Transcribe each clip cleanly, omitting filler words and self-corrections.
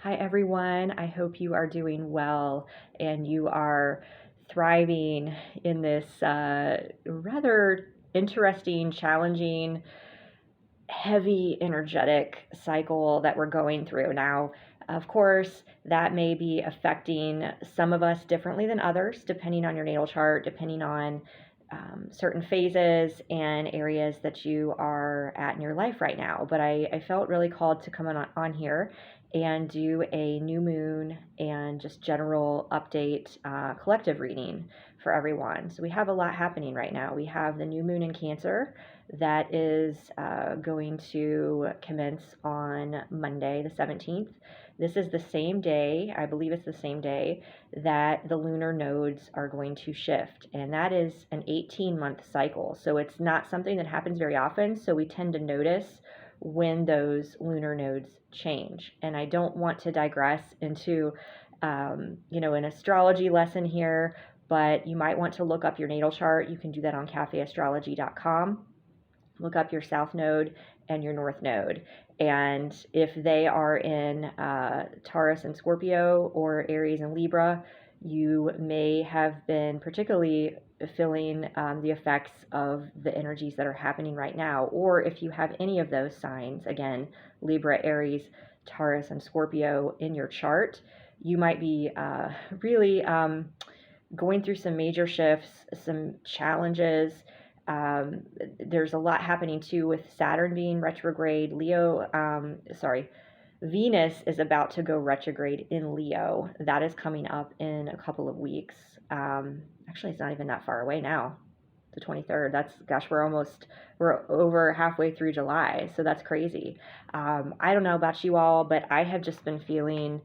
Hi, everyone. I hope you are doing well and you are thriving in this rather interesting, challenging, heavy, energetic cycle that we're going through. Now, of course, that may be affecting some of us differently than others, depending on your natal chart, depending on certain phases and areas that you are at in your life right now. But I felt really called to come on here and do a new moon and just general update collective reading for everyone. So we have a lot happening right now. We have the new moon in Cancer that is going to commence on Monday, the 17th. This is the same day, I believe it's the same day, that the lunar nodes are going to shift. And that is an 18-month cycle. So it's not something that happens very often. So we tend to notice when those lunar nodes change. And I don't want to digress into, an astrology lesson here, but you might want to look up your natal chart. You can do that on cafeastrology.com. Look up your south node and your north node. And if they are in Taurus and Scorpio or Aries and Libra, you may have been particularly feeling the effects of the energies that are happening right now. Or if you have any of those signs, again, Libra, Aries, Taurus, and Scorpio in your chart, you might be really going through some major shifts, some challenges. There's a lot happening too with Saturn being retrograde. Venus is about to go retrograde in Leo. That is coming up in a couple of weeks. Actually, it's not even that far away now. The 23rd. We're over halfway through July. So that's crazy. I don't know about you all, but I have just been feeling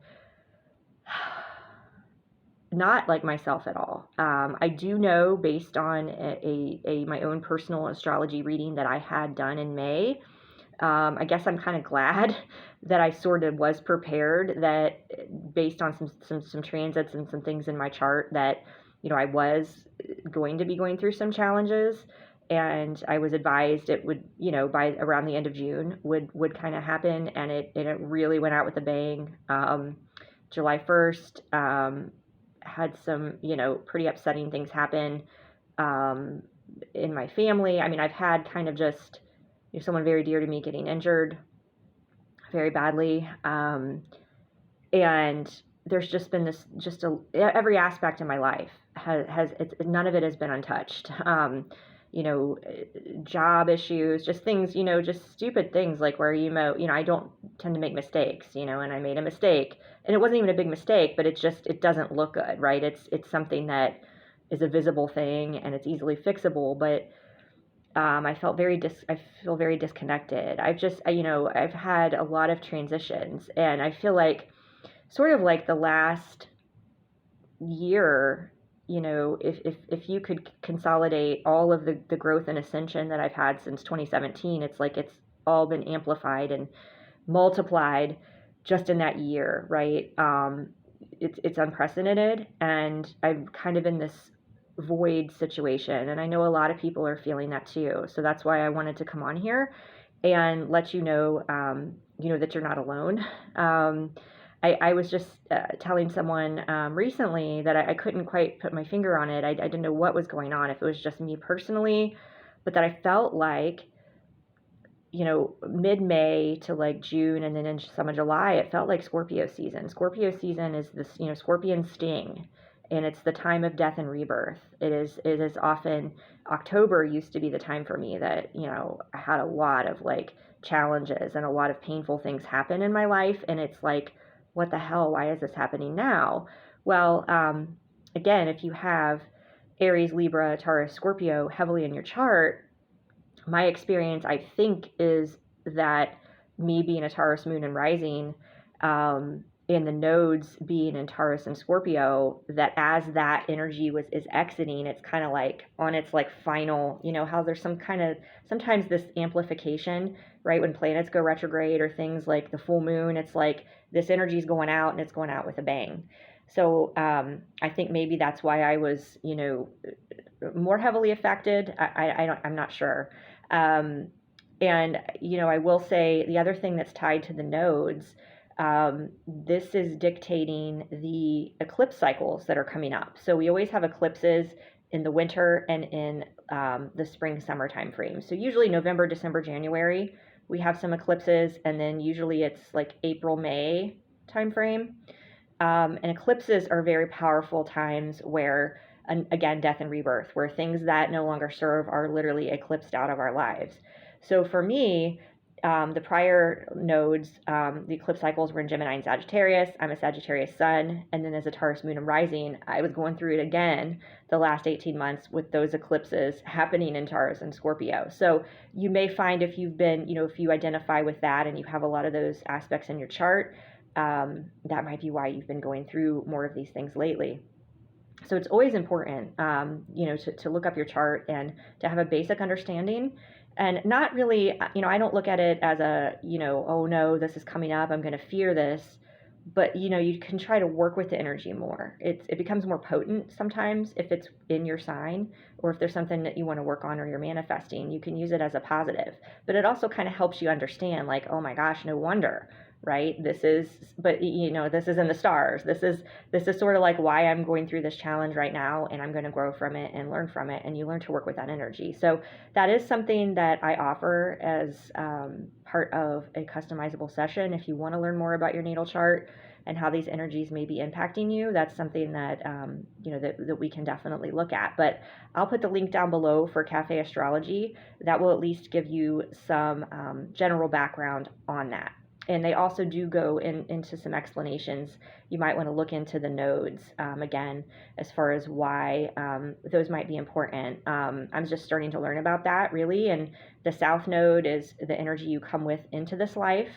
not like myself at all. I do know, based on my own personal astrology reading that I had done in May, I guess I'm kind of glad that I sort of was prepared, that based on some transits and some things in my chart, that I was going to be going through some challenges, and I was advised it would, by around the end of June would kind of happen, and it really went out with a bang. July 1st. Had some, pretty upsetting things happen in my family. I mean, I've had kind of just someone very dear to me getting injured very badly. And there's just been every aspect of my life none of it has been untouched. Job issues, just things, just stupid things like where, I don't tend to make mistakes, and I made a mistake, and it wasn't even a big mistake, but it doesn't look good, right? It's something that is a visible thing and it's easily fixable, but I feel very disconnected. I've had a lot of transitions, and I feel like sort of like the last year, if you could consolidate all of the growth and ascension that I've had since 2017, it's like it's all been amplified and multiplied just in that year, right? It's unprecedented, and I'm kind of in this void situation, and I know a lot of people are feeling that too. So that's why I wanted to come on here and let you know, that you're not alone. I was just telling someone recently that I couldn't quite put my finger on it. I didn't know what was going on, if it was just me personally, but that I felt like, mid-May to like June and then in some of July, it felt like Scorpio season. Scorpio season is this, Scorpion sting, and it's the time of death and rebirth. It is often, October used to be the time for me that, I had a lot of like challenges and a lot of painful things happen in my life. And it's like, what the hell? Why is this happening now? Well, again, if you have Aries, Libra, Taurus, Scorpio heavily in your chart, my experience, I think, is that me being a Taurus moon and rising, and the nodes being in Taurus and Scorpio, that as that energy is exiting, it's kind of like on its like final, how there's sometimes this amplification, right? When planets go retrograde or things like the full moon, it's like this energy is going out, and it's going out with a bang. So I think maybe that's why I was, more heavily affected. I'm not sure. And, I will say the other thing that's tied to the nodes, this is dictating the eclipse cycles that are coming up. So we always have eclipses in the winter and in the spring summer time frame. So usually November, December, January, we have some eclipses, and then usually it's like April, May time frame. And eclipses are very powerful times where, again, death and rebirth, where things that no longer serve are literally eclipsed out of our lives. So for me, the prior nodes, the eclipse cycles were in Gemini and Sagittarius. I'm a Sagittarius sun. And then as a Taurus moon and rising, I was going through it again the last 18 months with those eclipses happening in Taurus and Scorpio. So you may find if you've been, if you identify with that and you have a lot of those aspects in your chart, that might be why you've been going through more of these things lately. So it's always important, to look up your chart and to have a basic understanding, and not really, I don't look at it as a, oh no, this is coming up, I'm going to fear this, but you can try to work with the energy more. It becomes more potent sometimes if it's in your sign, or if there's something that you want to work on or you're manifesting, you can use it as a positive. But it also kind of helps you understand, like, oh my gosh, no wonder, right? This is in the stars. This is sort of like why I'm going through this challenge right now, and I'm going to grow from it and learn from it, and you learn to work with that energy. So that is something that I offer as part of a customizable session. If you want to learn more about your natal chart and how these energies may be impacting you, that's something that that we can definitely look at. But I'll put the link down below for Cafe Astrology. That will at least give you some general background on that. And they also do go into some explanations. You might want to look into the nodes, again, as far as why those might be important. I'm just starting to learn about that, really. And the South Node is the energy you come with into this life.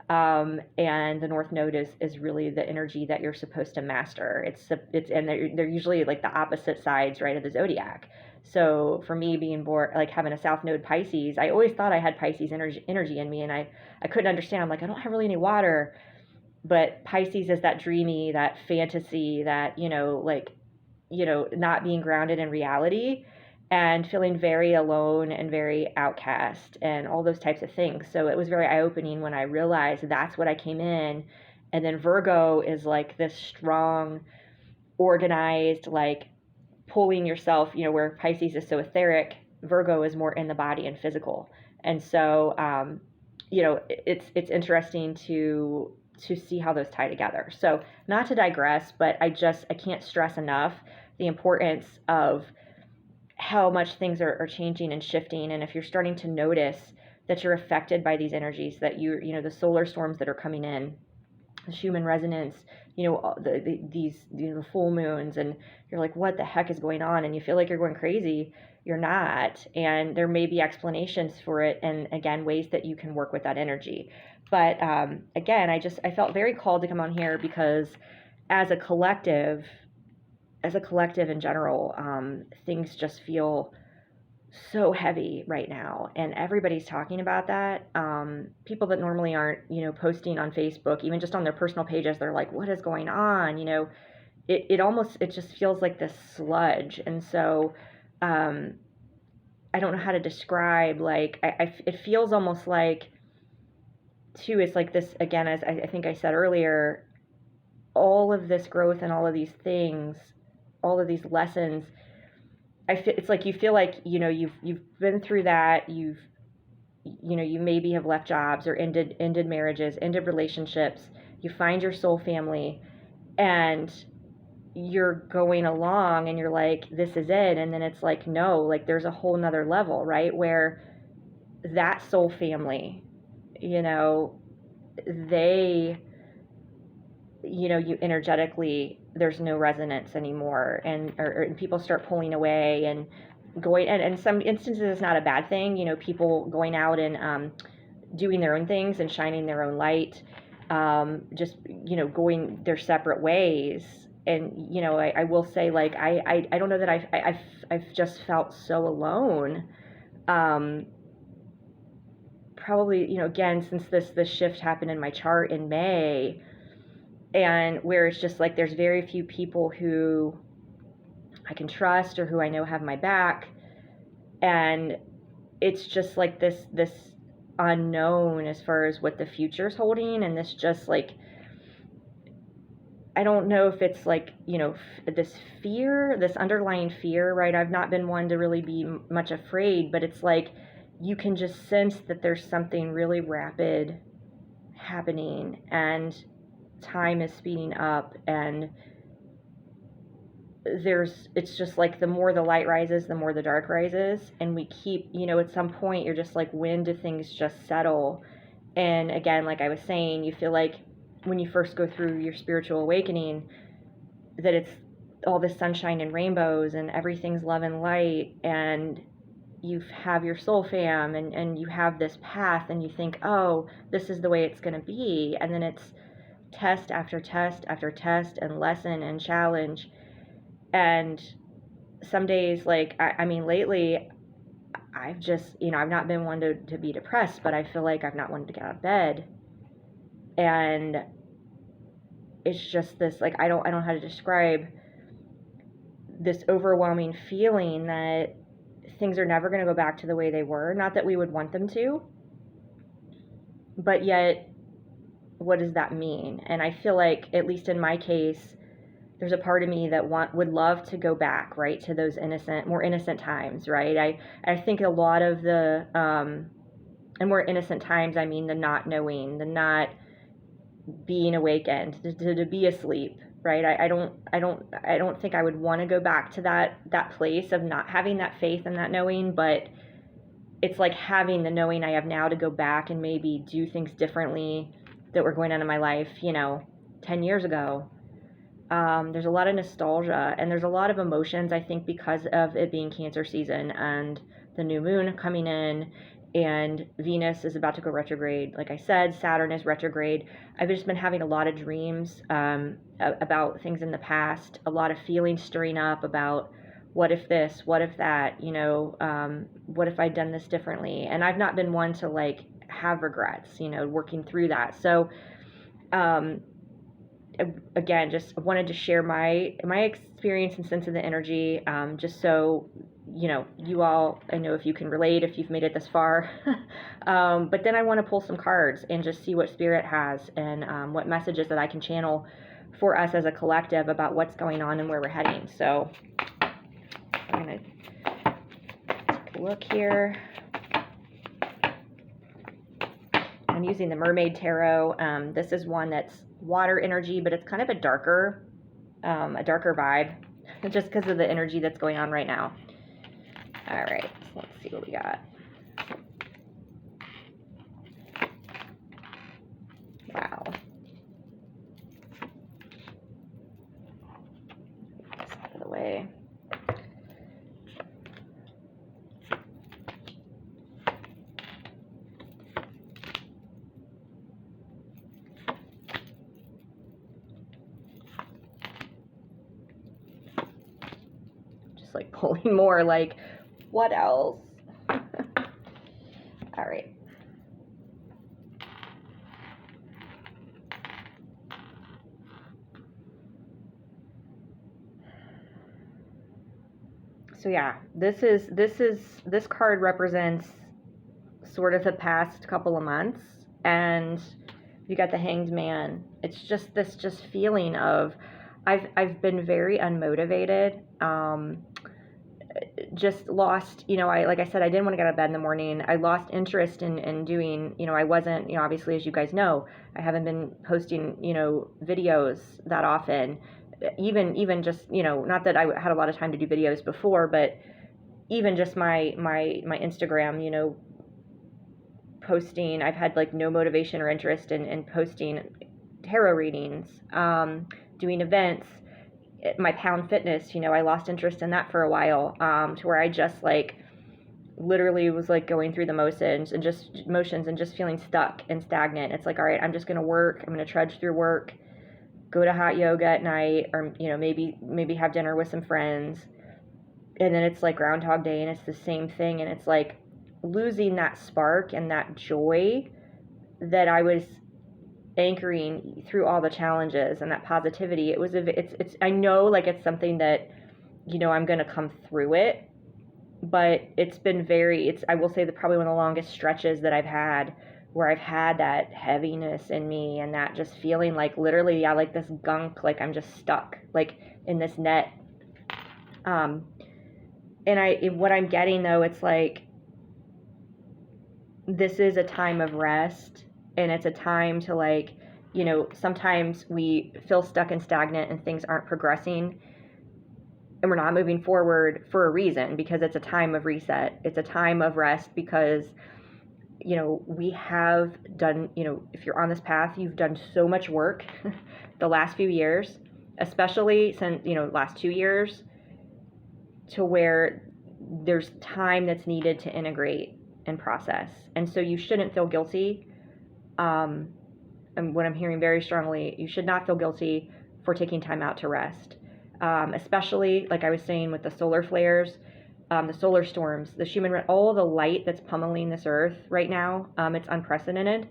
And the North Node is really the energy that you're supposed to master. And they're usually like the opposite sides, right, of the Zodiac. So for me, being born, like having a South Node Pisces, I always thought I had Pisces energy in me, and I couldn't understand. I'm like, I don't have really any water, but Pisces is that dreamy, that fantasy, that, not being grounded in reality and feeling very alone and very outcast and all those types of things. So it was very eye-opening when I realized that's what I came in. And then Virgo is like this strong, organized, like pulling yourself, where Pisces is so etheric, Virgo is more in the body and physical. And so, it's interesting to see how those tie together. So not to digress, but I can't stress enough the importance of how much things are changing and shifting. And if you're starting to notice that you're affected by these energies, that the solar storms that are coming in, the Schumann resonance, the full moons, and you're like, what the heck is going on? And you feel like you're going crazy. You're not. And there may be explanations for it. And again, ways that you can work with that energy. But again, I felt very called to come on here because as a collective in general, things just feel so heavy right now, and everybody's talking about that. People that normally aren't, posting on Facebook, even just on their personal pages, they're like, what is going on? It just feels like this sludge. And so, I don't know how to describe, like, it feels almost like, too, it's like this, again, as I think I said earlier, all of this growth and all of these things, all of these lessons, it's like you feel like, you've been through that, you maybe have left jobs or ended marriages, ended relationships, you find your soul family, and you're going along and you're like, this is it. And then it's like, no, like there's a whole nother level, right? Where that soul family, they, you energetically, there's no resonance anymore, and people start pulling away and going, and in some instances it's not a bad thing, people going out and doing their own things and shining their own light, just going their separate ways. And I will say, like, I don't know that I've just felt so alone, probably, again, since this shift happened in my chart in May, and where it's just like there's very few people who I can trust or who I know have my back, and it's just like this unknown as far as what the future's holding, and this just like I don't know if it's like, this fear, this underlying fear, right? I've not been one to really be much afraid, but it's like you can just sense that there's something really rapid happening and time is speeding up, and it's just like the more the light rises, the more the dark rises, and we keep, at some point you're just like, when do things just settle? And again, like I was saying, you feel like when you first go through your spiritual awakening, that it's all this sunshine and rainbows and everything's love and light, and you have your soul fam, and you have this path, and you think, oh, this is the way it's going to be. And then it's test after test after test, and lesson and challenge. And some days, like, I mean, lately, I've just, I've not been one to be depressed, but I feel like I've not wanted to get out of bed. And it's just this, like, I don't know how to describe this overwhelming feeling that things are never going to go back to the way they were. Not that we would want them to, but yet, what does that mean? And I feel like, at least in my case, there's a part of me that would love to go back, right, to those more innocent times, right? I think a lot of the, and more innocent times, I mean the not knowing, the not being awakened, to be asleep, right? I don't think I would want to go back to that place of not having that faith and that knowing, but it's like having the knowing I have now to go back and maybe do things differently that were going on in my life, 10 years ago. There's a lot of nostalgia, and there's a lot of emotions, I think, because of it being Cancer season and the new moon coming in, and Venus is about to go retrograde. Like I said, Saturn is retrograde. I've just been having a lot of dreams about things in the past, a lot of feelings stirring up about what if this, what if that, what if I'd done this differently? And I've not been one to like have regrets, working through that. So, again, just wanted to share my experience and sense of the energy, just so you all, I know if you can relate, if you've made it this far. But then I want to pull some cards and just see what Spirit has, and what messages that I can channel for us as a collective about what's going on and where we're heading. So I'm going to take a look here. I'm using the Mermaid Tarot. This is one that's water energy, but it's kind of a darker vibe, just because of the energy that's going on right now. All right, so let's see what we got. Wow. Get this out of the way. Like pulling more, like, what else? All right. So yeah, this card represents sort of the past couple of months, and you got the Hanged Man. It's just this feeling of I've been very unmotivated. Just lost, like I said, I didn't want to get out of bed in the morning. I lost interest in doing, I wasn't, obviously, as you guys know, I haven't been posting, videos that often. Even just, not that I had a lot of time to do videos before, but even just my Instagram, posting, I've had like no motivation or interest in posting tarot readings, doing events. My Pound Fitness, I lost interest in that for a while, to where I just like literally was like going through the motions and just feeling stuck and stagnant. It's like, all right, I'm just going to work. I'm going to trudge through work, go to hot yoga at night, or, maybe have dinner with some friends. And then it's like Groundhog Day, and it's the same thing. And it's like losing that spark and that joy that I was anchoring through all the challenges, and that positivity. It's I know, like, it's something that, I'm going to come through it, but it's been I will say that probably one of the longest stretches that I've had where I've had that heaviness in me and that just feeling like literally, yeah, like this gunk, like I'm just stuck, like in this net. Um, what I'm getting though, it's like, this is a time of rest, and it's a time to, like, sometimes we feel stuck and stagnant and things aren't progressing and we're not moving forward for a reason, because it's a time of reset. It's a time of rest because, we have done, if you're on this path, you've done so much work the last few years, especially since, last 2 years, to where there's time that's needed to integrate and process. And so you shouldn't feel guilty. And what I'm hearing very strongly, you should not feel guilty for taking time out to rest. Especially, like I was saying, with the solar flares, the solar storms, the Schumann, all the light that's pummeling this earth right now, it's unprecedented.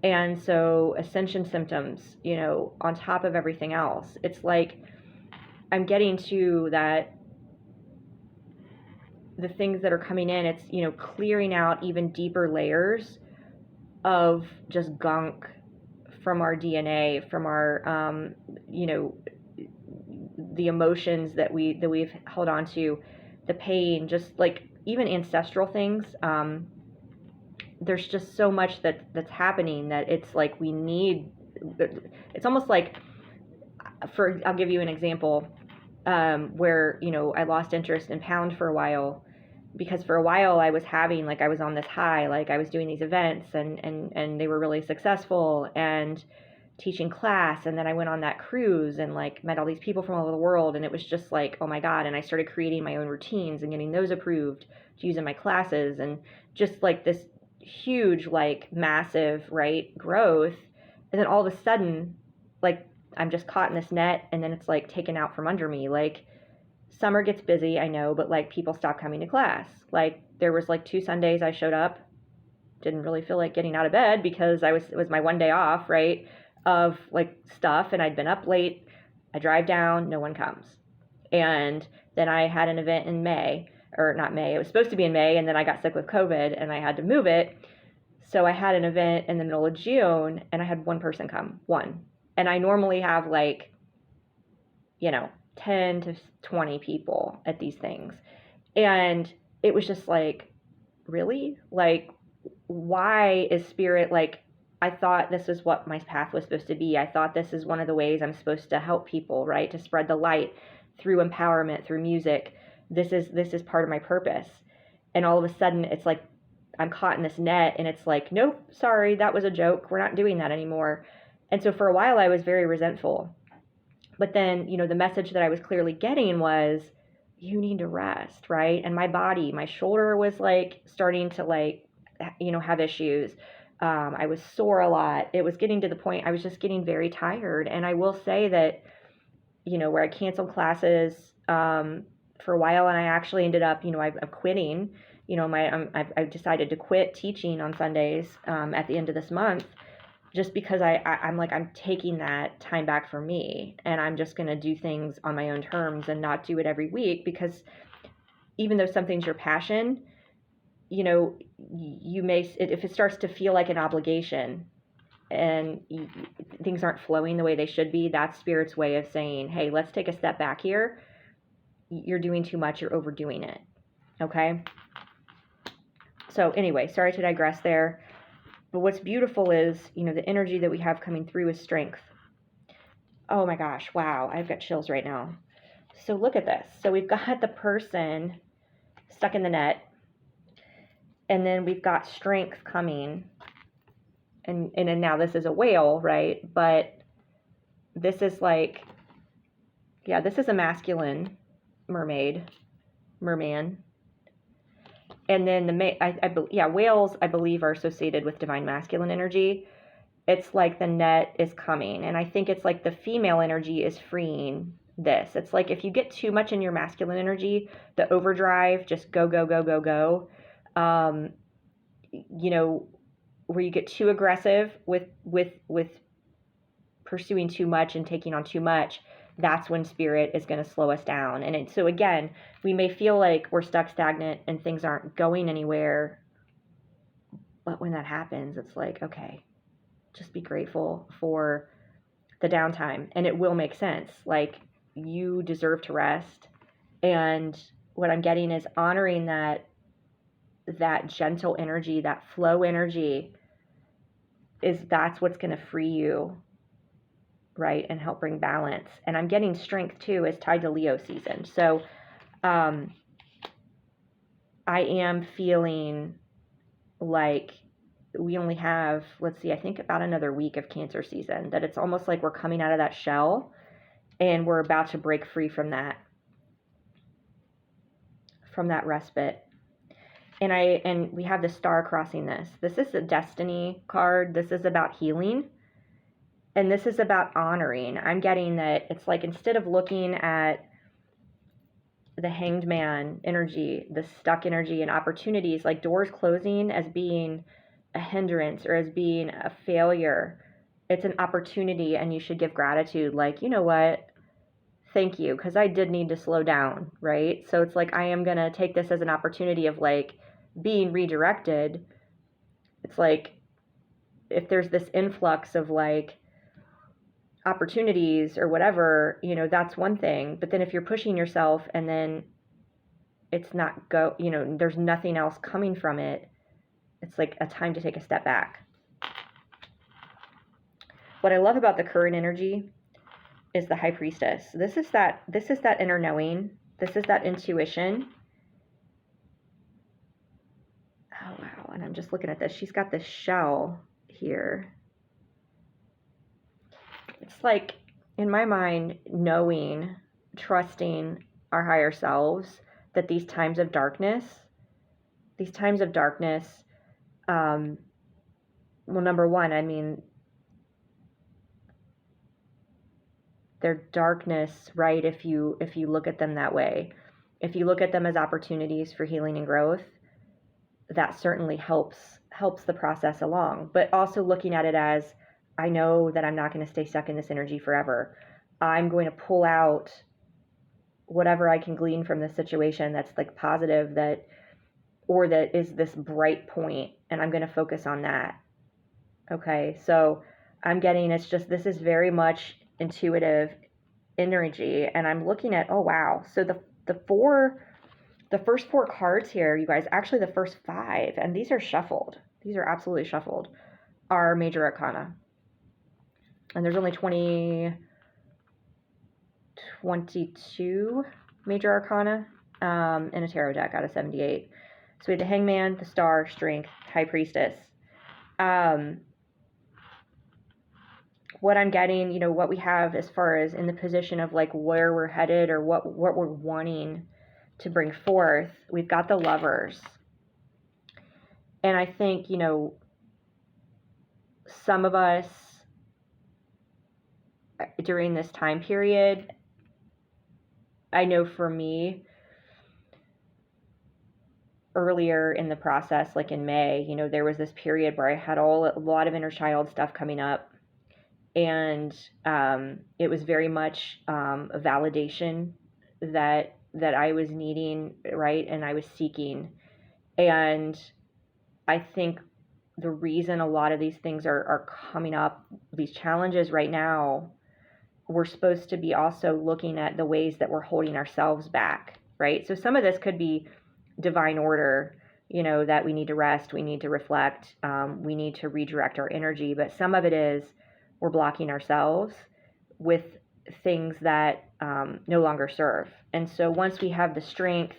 And so ascension symptoms, on top of everything else, it's like I'm getting to that, the things that are coming in, it's, clearing out even deeper layers of just gunk from our DNA, from our, the emotions that we've held on to, the pain, just like even ancestral things. There's just so much that's happening that it's like we need. It's almost like, I'll give you an example, where I lost interest in pound for a while, because for a while I was having, like, I was on this high, like I was doing these events and they were really successful, and teaching class, and then I went on that cruise and like met all these people from all over the world, and it was just like, oh my god. And I started creating my own routines and getting those approved to use in my classes, and just like this huge, like massive, right, growth. And then all of a sudden, like, I'm just caught in this net, and then it's like taken out from under me. Like, summer gets busy, I know, but like people stop coming to class. Like, there was like 2 Sundays I showed up, didn't really feel like getting out of bed because it was my one day off, right, of like stuff, and I'd been up late. I drive down, no one comes. And then I had an event in May, or not May, it was supposed to be in May, and then I got sick with COVID and I had to move it. So I had an event in the middle of June and I had one person come, one. And I normally have like, 10 to 20 people at these things. And it was just like, really? Like, why is spirit, like, I thought this is what my path was supposed to be. I thought this is one of the ways I'm supposed to help people, right? To spread the light through empowerment, through music. This is part of my purpose. And all of a sudden it's like I'm caught in this net, and it's like, nope, sorry, that was a joke. We're not doing that anymore. And so for a while I was very resentful. But then, the message that I was clearly getting was, you need to rest, right? And my body, my shoulder was like starting to like, have issues. I was sore a lot. It was getting to the point I was just getting very tired. And I will say that, where I canceled classes for a while, and I actually ended up, I'm quitting. I've decided to quit teaching on Sundays at the end of this month, just because I'm like, I'm taking that time back for me, and I'm just going to do things on my own terms and not do it every week, because even though something's your passion, you may, if it starts to feel like an obligation and things aren't flowing the way they should be, that's spirit's way of saying, hey, let's take a step back here. You're doing too much. You're overdoing it. Okay. So anyway, sorry to digress there. But what's beautiful is, the energy that we have coming through is strength. Oh my gosh, wow, I've got chills right now. So look at this. So we've got the person stuck in the net, and then we've got strength coming. And now this is a whale, right? But this is like, yeah, this is a masculine merman. And then whales, I believe, are associated with divine masculine energy. It's like the net is coming. And I think it's like the female energy is freeing this. It's like if you get too much in your masculine energy, the overdrive, just go, go, go, go, go. Where you get too aggressive with pursuing too much and taking on too much, that's when spirit is going to slow us down. And so again, we may feel like we're stuck, stagnant, and things aren't going anywhere, But when that happens, it's like, okay, just be grateful for the downtime, and it will make sense. Like, you deserve to rest. And what I'm getting is honoring that gentle energy, that flow energy, that's what's going to free you, right, and help bring balance. And I'm getting strength too is tied to Leo season. So I am feeling like we only have, let's see, I think about another week of Cancer season, that it's almost like we're coming out of that shell and we're about to break free from that respite. And we have the star crossing this. This is a destiny card. This is about healing. And this is about honoring. I'm getting that it's like, instead of looking at the hanged man energy, the stuck energy and opportunities, like doors closing, as being a hindrance or as being a failure, it's an opportunity, and you should give gratitude. Like, you know what? Thank you, because I did need to slow down, right? So it's like, I am going to take this as an opportunity of like being redirected. It's like, if there's this influx of like opportunities or whatever, that's one thing. But then if you're pushing yourself and then it's not there's nothing else coming from it, it's like a time to take a step back. What I love about the current energy is the High Priestess. This is that inner knowing. This is that intuition. Oh, wow. And I'm just looking at this. She's got this shell here. It's like, in my mind, knowing, trusting our higher selves, that these times of darkness, well, number one, I mean, they're darkness, right? If you look at them that way, if you look at them as opportunities for healing and growth, that certainly helps the process along. But also looking at it as, I know that I'm not going to stay stuck in this energy forever. I'm going to pull out whatever I can glean from this situation that's like positive, that is this bright point, and I'm going to focus on that. Okay, so I'm getting, it's just, this is very much intuitive energy, and I'm looking at, oh wow, so the first 4 cards here, you guys, actually the first 5, and these are shuffled, these are absolutely shuffled, are major arcana. And there's only 22 major arcana in a tarot deck out of 78. So we have the Hangman, the Star, Strength, High Priestess. What I'm getting, what we have as far as in the position of like where we're headed or what we're wanting to bring forth, we've got the Lovers. And I think, some of us during this time period, I know for me, earlier in the process, like in May, there was this period where I had a lot of inner child stuff coming up. And it was very much a validation that I was needing, right? And I was seeking. And I think the reason a lot of these things are coming up, these challenges right now, we're supposed to be also looking at the ways that we're holding ourselves back, right? So some of this could be divine order, that we need to rest, we need to reflect, we need to redirect our energy. But some of it is we're blocking ourselves with things that no longer serve. And so once we have the strength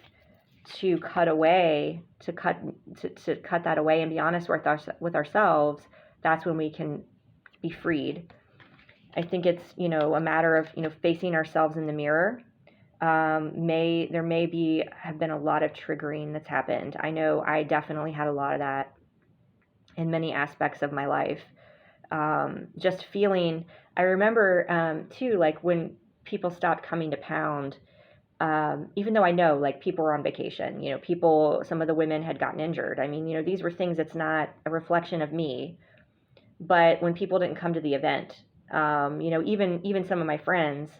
to cut that away and be honest with ourselves, that's when we can be freed. I think it's, a matter of, facing ourselves in the mirror. Have been a lot of triggering that's happened. I know I definitely had a lot of that in many aspects of my life. Just feeling, I remember too, like when people stopped coming to Pound, even though I know like people were on vacation, some of the women had gotten injured. I mean, these were things that's not a reflection of me. But when people didn't come to the event, even some of my friends,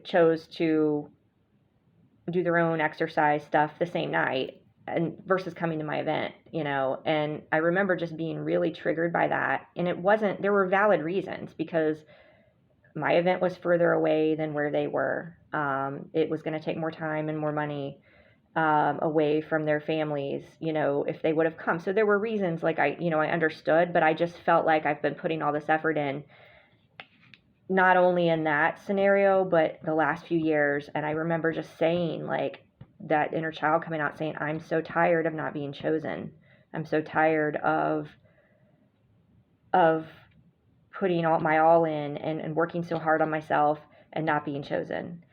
chose to do their own exercise stuff the same night. and versus coming to my event, and I remember just being really triggered by that. And there were valid reasons, because my event was further away than where they were. It was going to take more time and more money away from their families, if they would have come. So there were reasons, like I understood, but I just felt like I've been putting all this effort in, not only in that scenario, but the last few years. And I remember just saying, like, that inner child coming out saying, I'm so tired of not being chosen. I'm so tired of putting my all in, and working so hard on myself and not being chosen.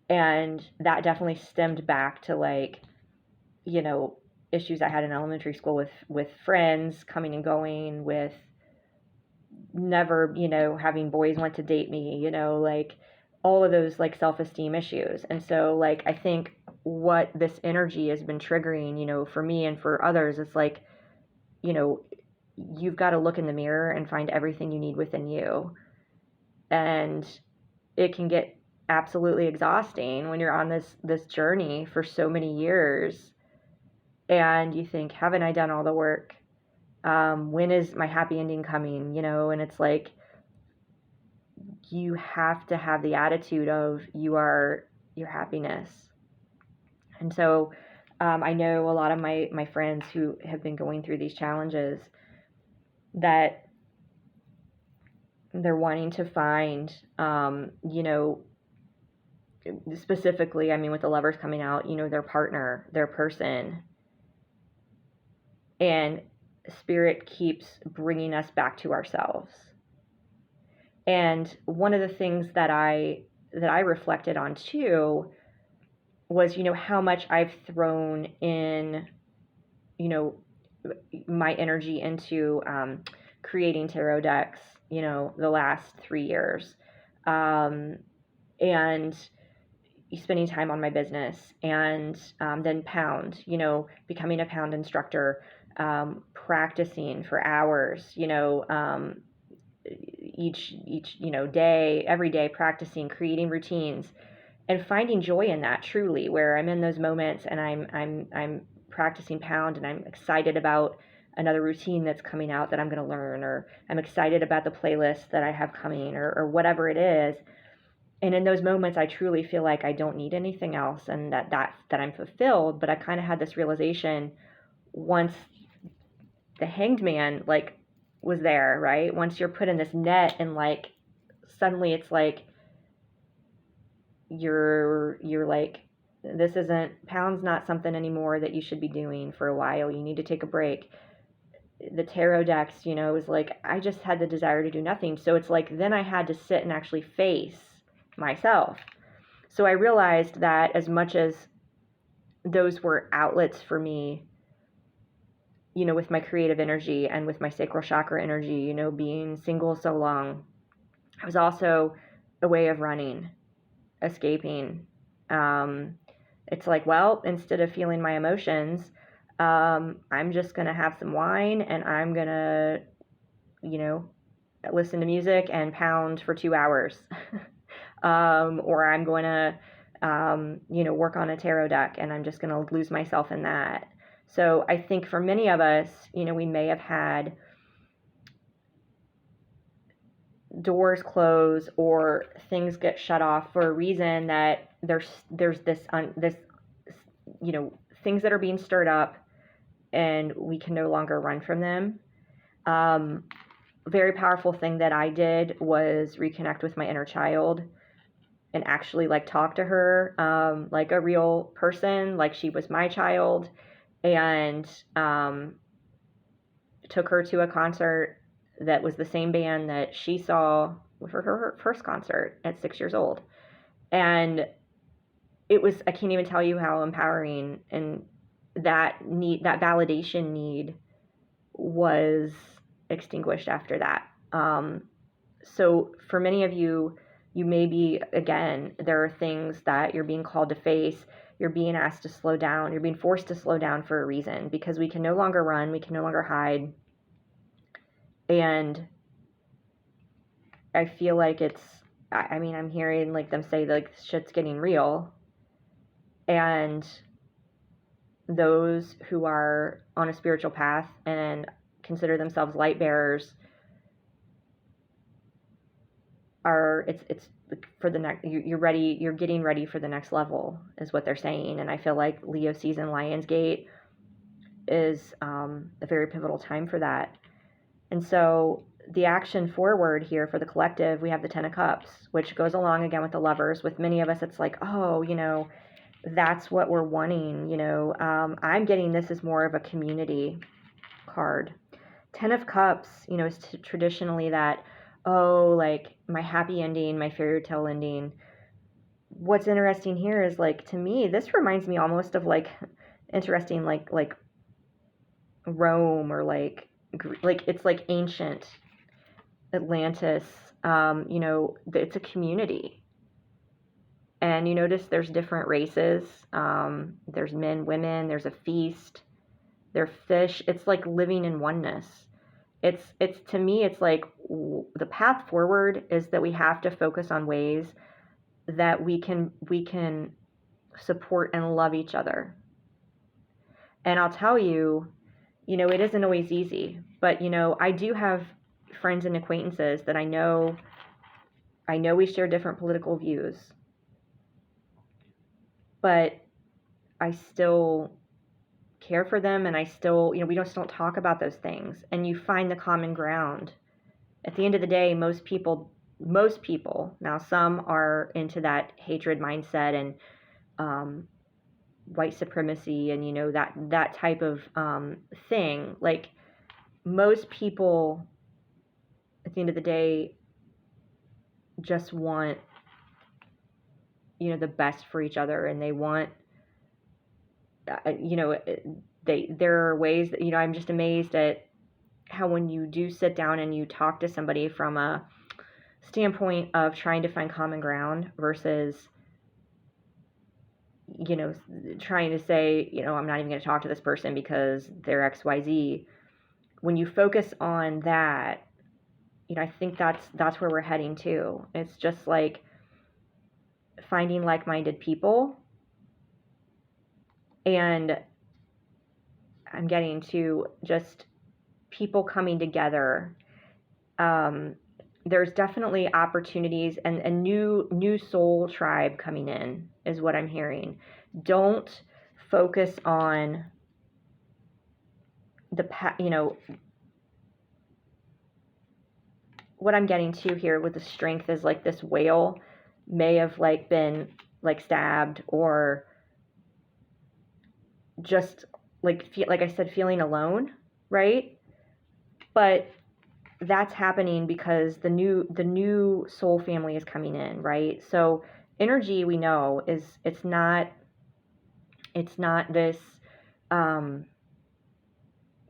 And that definitely stemmed back to, like, issues I had in elementary school with friends coming and going, with never, having boys want to date me, like all of those, like, self-esteem issues. And so, like, I think what this energy has been triggering, for me and for others, is like, you've got to look in the mirror and find everything you need within you. And it can get absolutely exhausting when you're on this journey for so many years, and you think, haven't I done all the work? When is my happy ending coming? And it's like, you have to have the attitude of, you are your happiness. And so I know a lot of my friends who have been going through these challenges, that they're wanting to find, specifically, I mean, with the Lovers coming out, their partner, their person. And Spirit keeps bringing us back to ourselves. And one of the things that I reflected on too was, how much I've thrown in, my energy into creating tarot decks, the last 3 years, and spending time on my business, and then Pound, becoming a Pound instructor, practicing for hours, each day, every day, practicing, creating routines, and finding joy in that, truly, where I'm in those moments and I'm practicing Pound, and I'm excited about another routine that's coming out that I'm going to learn, or I'm excited about the playlist that I have coming, or whatever it is. And in those moments, I truly feel like I don't need anything else, and that I'm fulfilled. But I kind of had this realization once the Hanged Man, like, was there, right? Once you're put in this net, and, like, suddenly it's like you're like, this isn't, Pound's not something anymore that you should be doing for a while. You need to take a break. The tarot decks, was like, I just had the desire to do nothing. So it's like, then I had to sit and actually face myself. So I realized that as much as those were outlets for me, with my creative energy and with my sacral chakra energy, being single so long, it was also a way of running, escaping. It's like, well, instead of feeling my emotions, I'm just going to have some wine, and I'm going to, listen to music and Pound for 2 hours. Or I'm going to, work on a tarot deck, and I'm just going to lose myself in that. So I think for many of us, we may have had doors close or things get shut off for a reason, that there's this things that are being stirred up, and we can no longer run from them. Very powerful thing that I did was reconnect with my inner child, and actually, like, talk to her like a real person, like she was my child, and took her to a concert that was the same band that she saw for her first concert at 6 years old. And it was, I can't even tell you how empowering, and that validation need was extinguished after that. So for many of you, you may be, again, there are things that you're being called to face. You're being asked to slow down. You're being forced to slow down for a reason, because we can no longer run. We can no longer hide. And I feel like I'm hearing, like, them say, like, shit's getting real. And those who are on a spiritual path and consider themselves light bearers are, it's for the next, you're ready, you're getting ready for the next level is what they're saying. And I feel like Leo season Lionsgate is a very pivotal time for that. And so the action forward here for the collective, we have the 10 of Cups, which goes along again with the Lovers. With many of us, it's like, oh, that's what we're wanting. I'm getting this as more of a community card. 10 of Cups, is traditionally that, oh, like my happy ending, my fairy tale ending. What's interesting here is, like, to me, this reminds me almost of like interesting, like Rome, or like it's like ancient Atlantis. It's a community, and you notice there's different races. There's men, women. There's a feast. There's fish. It's like living in oneness. It's to me, it's like the path forward is that we have to focus on ways that we can support and love each other. And I'll tell you, it isn't always easy, but I do have friends and acquaintances that I know we share different political views, but I still care for them, and I still, we just don't talk about those things, and you find the common ground. At the end of the day, most people, now some are into that hatred mindset and white supremacy and that type of thing. Like, most people at the end of the day just want the best for each other, and they want there are ways that I'm just amazed at how, when you do sit down and you talk to somebody from a standpoint of trying to find common ground versus trying to say, I'm not even going to talk to this person because they're XYZ. When you focus on that, I think that's where we're heading to. It's just like finding like-minded people, and I'm getting to just people coming together. There's definitely opportunities and a new soul tribe coming in is what I'm hearing. Don't focus on the what I'm getting to here with the strength is like this whale may have like been like stabbed, or just like like I said, feeling alone, right? But that's happening because the new soul family is coming in, right? So energy, we know, is it's not this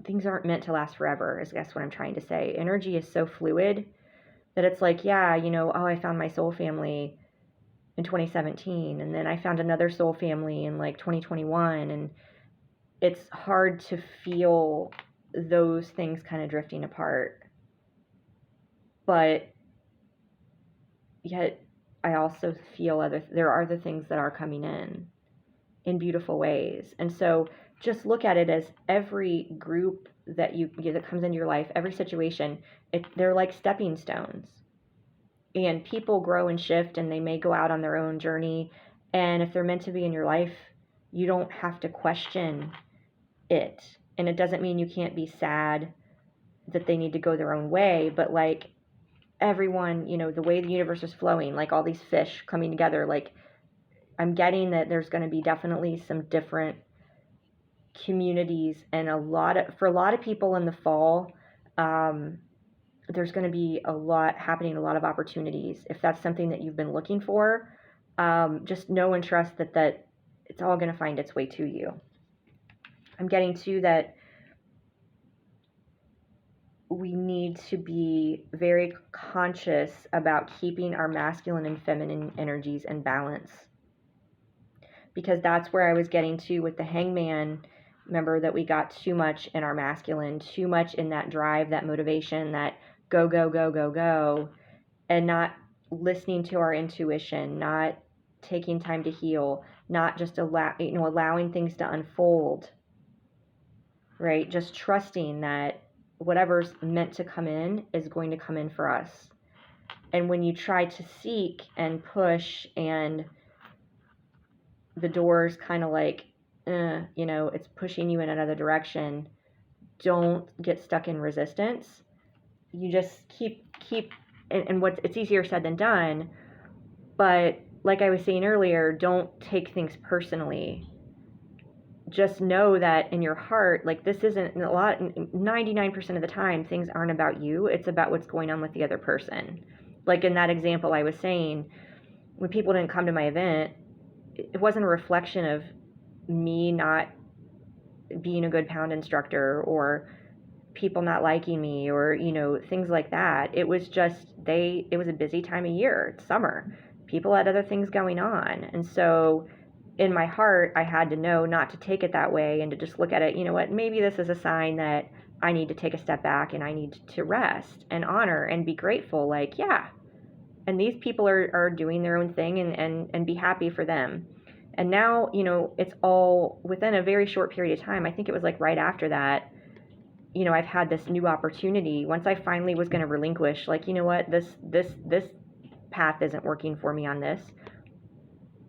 things aren't meant to last forever, is I guess what I'm trying to say. Energy is so fluid that it's like, yeah, oh, I found my soul family in 2017, and then I found another soul family in like 2021, and it's hard to feel those things kind of drifting apart. But yet I also feel there are other things that are coming in beautiful ways. And so just look at it as every group that that comes into your life, every situation, they're like stepping stones. And people grow and shift, and they may go out on their own journey. And if they're meant to be in your life, you don't have to question it. And it doesn't mean you can't be sad that they need to go their own way, but like everyone, the way the universe is flowing, like all these fish coming together, like I'm getting that there's going to be definitely some different communities, and for a lot of people in the fall, there's going to be a lot happening, a lot of opportunities. If that's something that you've been looking for, just know and trust that it's all going to find its way to you. I'm getting to that we need to be very conscious about keeping our masculine and feminine energies in balance, because that's where I was getting to with the Hangman. Remember that we got too much in our masculine, too much in that drive, that motivation, that go, and not listening to our intuition, not taking time to heal, not just allowing things to unfold, right? Just trusting that whatever's meant to come in is going to come in for us. And when you try to seek and push and the door's kind of like, it's pushing you in another direction, don't get stuck in resistance. You just keep, and it's easier said than done, but like I was saying earlier, don't take things personally. Just know that in your heart, like, this isn't 99% of the time, things aren't about you. It's about what's going on with the other person. Like in that example I was saying, when people didn't come to my event, it wasn't a reflection of me not being a good pound instructor or people not liking me or, things like that. It was just, it was a busy time of year. It's summer. People had other things going on. And so in my heart, I had to know not to take it that way and to just look at it, maybe this is a sign that I need to take a step back and I need to rest and honor and be grateful. Like, yeah. And these people are doing their own thing and be happy for them. And now, it's all within a very short period of time. I think it was like right after that, I've had this new opportunity. Once I finally was going to relinquish, like, this path isn't working for me on this,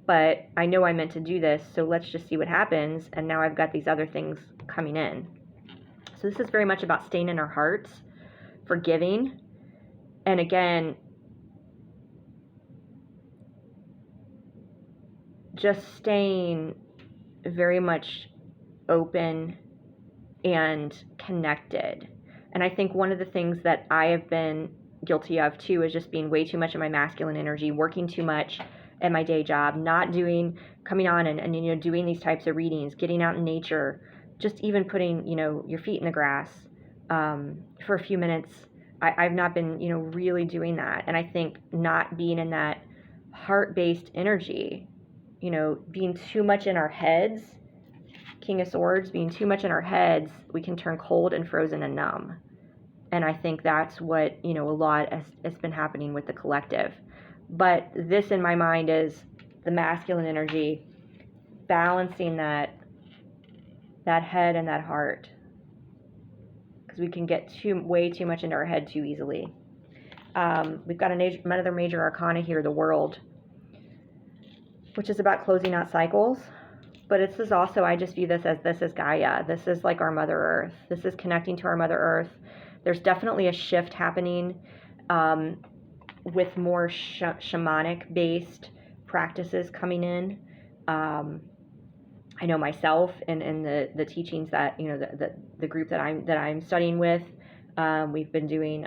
but I know I meant to do this, so let's just see what happens. And now I've got these other things coming in. So this is very much about staying in our hearts, forgiving, and again, just staying very much open and connected. And I think one of the things that I have been guilty of too is just being way too much in my masculine energy, working too much at my day job, not coming on and doing these types of readings, getting out in nature, just even putting, your feet in the grass for a few minutes. I've not been, really doing that. And I think not being in that heart-based energy, being too much in our heads, King of Swords, being too much in our heads, we can turn cold and frozen and numb. And I think that's what, a lot has been happening with the collective. But this in my mind is the masculine energy, balancing that head and that heart. Because we can get way too much into our head too easily. We've got another major arcana here, the World, which is about closing out cycles. But this is also, I just view this is Gaia. This is like our Mother Earth. This is connecting to our Mother Earth. There's definitely a shift happening with more shamanic-based practices coming in. I know myself and the teachings that, the group that I'm studying with, we've been doing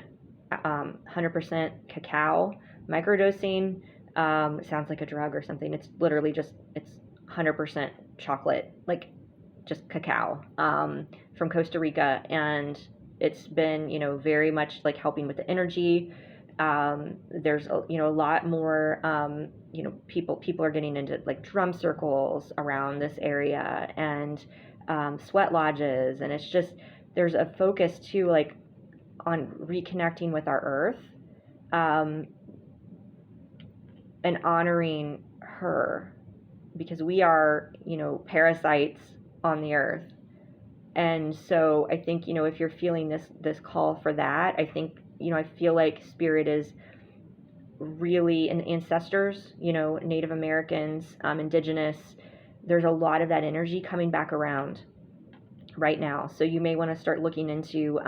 100% cacao microdosing. It sounds like a drug or something. It's literally it's 100% chocolate, like just cacao, from Costa Rica. And it's been, very much like helping with the energy. There's a lot more, people are getting into like drum circles around this area and sweat lodges. And it's just, there's a focus too, like on reconnecting with our earth, and honoring her, because we are, parasites on the earth. And so I think, if you're feeling this call for that, I think, I feel like spirit is really, and ancestors, Native Americans, indigenous, there's a lot of that energy coming back around right now. So you may want to start looking into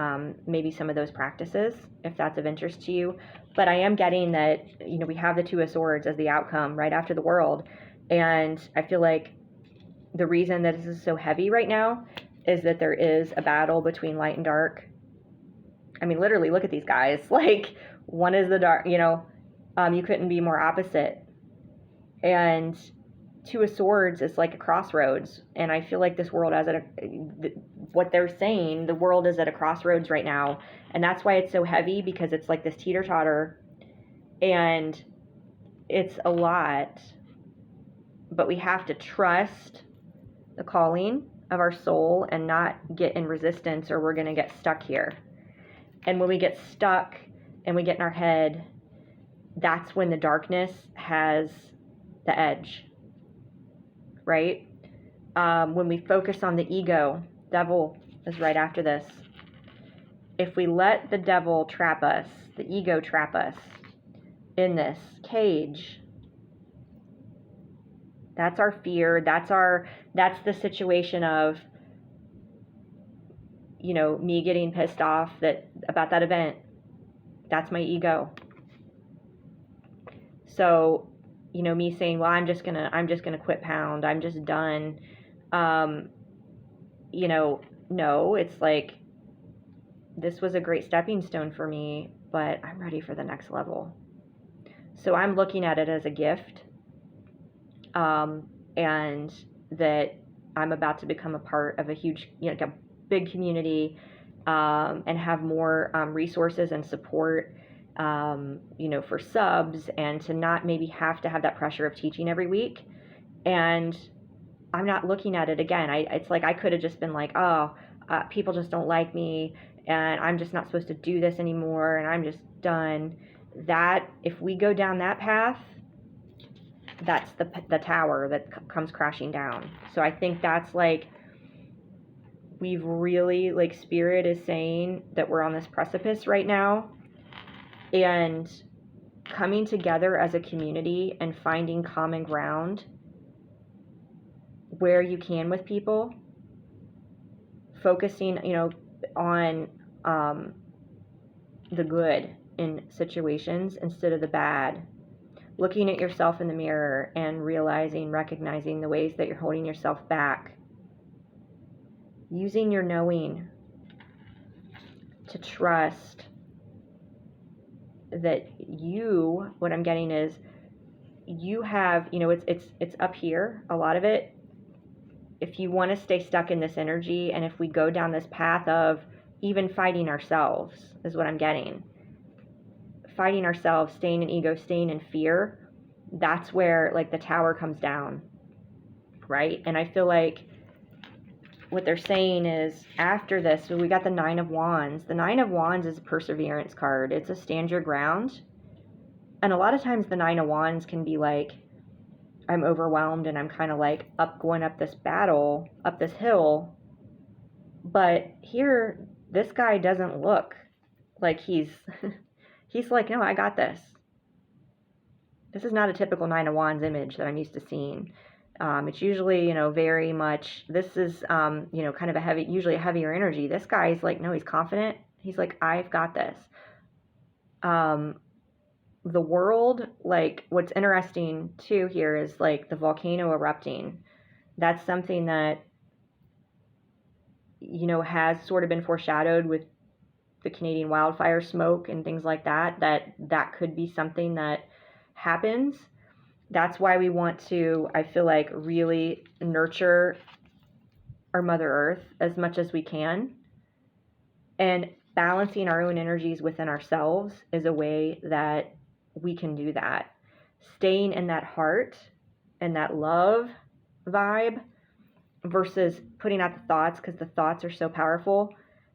maybe some of those practices if that's of interest to you. But I am getting that, we have the Two of Swords as the outcome right after the World. And I feel like the reason that this is so heavy right now is that there is a battle between light and dark. I mean, literally, look at these guys. Like, one is the dark, you couldn't be more opposite. And Two of Swords is like a crossroads. And I feel like this world what they're saying, the world is at a crossroads right now. And that's why it's so heavy, because it's like this teeter-totter. And it's a lot. But we have to trust the calling of our soul and not get in resistance, or we're going to get stuck here. And when we get stuck and we get in our head, that's when the darkness has the edge, right? When we focus on the ego, devil is right after this. If we let the devil trap us, the ego trap us in this cage, that's our fear. That's the situation of, you know, me getting pissed off about that event. That's my ego. So, you know, me saying, well, I'm just gonna quit pound. I'm just done. You know, no, it's like, this was a great stepping stone for me, but I'm ready for the next level. So I'm looking at it as a gift, and that I'm about to become a part of a huge, you know, like a big community, and have more resources and support, you know, for subs, and to not maybe have to have that pressure of teaching every week. And I'm not looking at it again. It's like I could have just been like, oh, people just don't like me, and I'm just not supposed to do this anymore, and I'm just done. That, if we go down that path, that's the tower that comes crashing down. So I think that's like, we've really, like, Spirit is saying that we're on this precipice right now, and coming together as a community and finding common ground where you can with people, focusing, you know, on the good in situations instead of the bad, looking at yourself in the mirror and recognizing the ways that you're holding yourself back, using your knowing to trust that what I'm getting is, you have, you know, it's up here, a lot of it. If you want to stay stuck in this energy, and if we go down this path of even fighting ourselves, is what I'm getting, fighting ourselves, staying in ego, staying in fear, that's where, like, the tower comes down, right? And I feel like what they're saying is, after this, so we got the Nine of Wands. The Nine of Wands is a perseverance card. It's a stand your ground. And a lot of times the Nine of Wands can be like, I'm overwhelmed and I'm kind of like going up this hill. But here, this guy doesn't look like he's like, no, I got this. This is not a typical Nine of Wands image that I'm used to seeing. It's usually, you know, very much, this is, you know, kind of usually a heavier energy. This guy's like, no, he's confident. He's like, I've got this. The world, like, what's interesting too here is, like, the volcano erupting. That's something that, you know, has sort of been foreshadowed with the Canadian wildfire smoke and things like that could be something that happens. That's why we want to, I feel like, really nurture our Mother Earth as much as we can. And balancing our own energies within ourselves is a way that we can do that. Staying in that heart and that love vibe versus putting out the thoughts, because the thoughts are so powerful.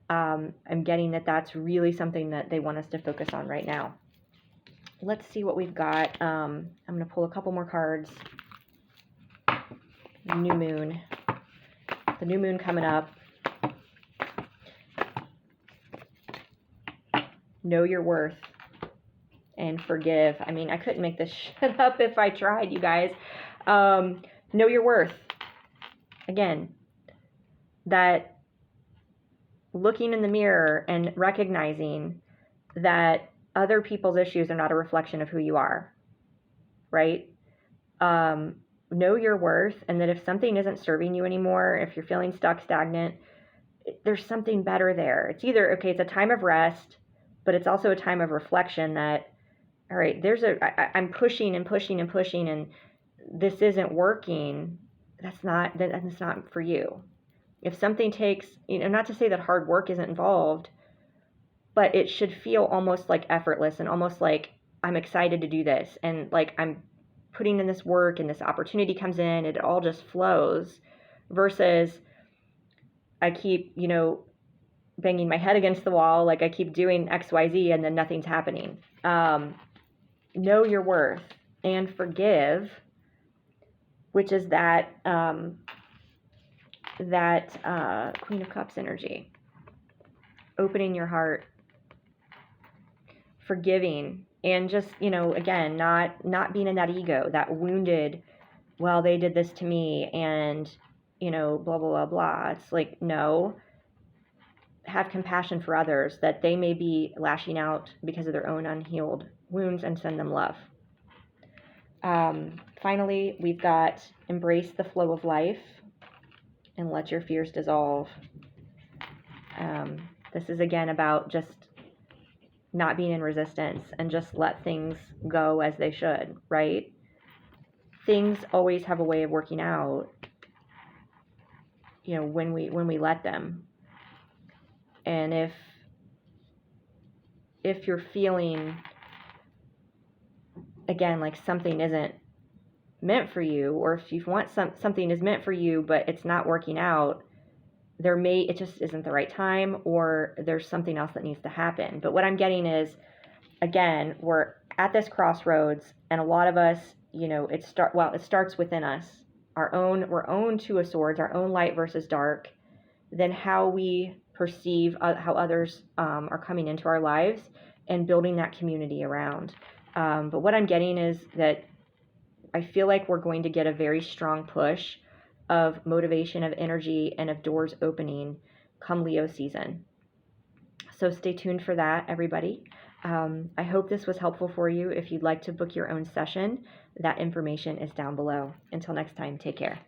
I'm getting that that's really something that they want us to focus on right now. Let's see what we've got. I'm going to pull a couple more cards. New moon. The new moon coming up. Know your worth and forgive. I mean, I couldn't make this shit up if I tried, you guys. Know your worth. Again, that looking in the mirror and recognizing that other people's issues are not a reflection of who you are, right? Know your worth, and that if something isn't serving you anymore, if you're feeling stuck, stagnant, there's something better there. It's either, okay, it's a time of rest, but it's also a time of reflection that, all right, I'm pushing and pushing and pushing, and this isn't working. That's not for you. If something takes, you know, not to say that hard work isn't involved, but it should feel almost like effortless, and almost like I'm excited to do this, and like I'm putting in this work and this opportunity comes in, it all just flows, versus I keep, you know, banging my head against the wall, like I keep doing XYZ and then nothing's happening. Know your worth and forgive which is that Queen of Cups energy. Opening your heart, forgiving, and just, again, not being in that ego, that wounded, well, they did this to me, and, blah, blah, blah, blah. It's like, no, have compassion for others, that they may be lashing out because of their own unhealed wounds, and send them love. Finally, we've got embrace the flow of life and let your fears dissolve. This is again about just not being in resistance and just let things go as they should, right? Things always have a way of working out, when we let them. And if you're feeling, again, like something isn't meant for you, or if you want something is meant for you but it's not working out, it just isn't the right time, or there's something else that needs to happen. But what I'm getting is, again, we're at this crossroads, and a lot of us, it starts within us. We're own Two of Swords, our own light versus dark, then how we perceive how others are coming into our lives, and building that community around. But what I'm getting is that I feel like we're going to get a very strong push of motivation, of energy, and of doors opening come Leo season. So stay tuned for that, everybody. I hope this was helpful for you. If you'd like to book your own session, that information is down below. Until next time, take care.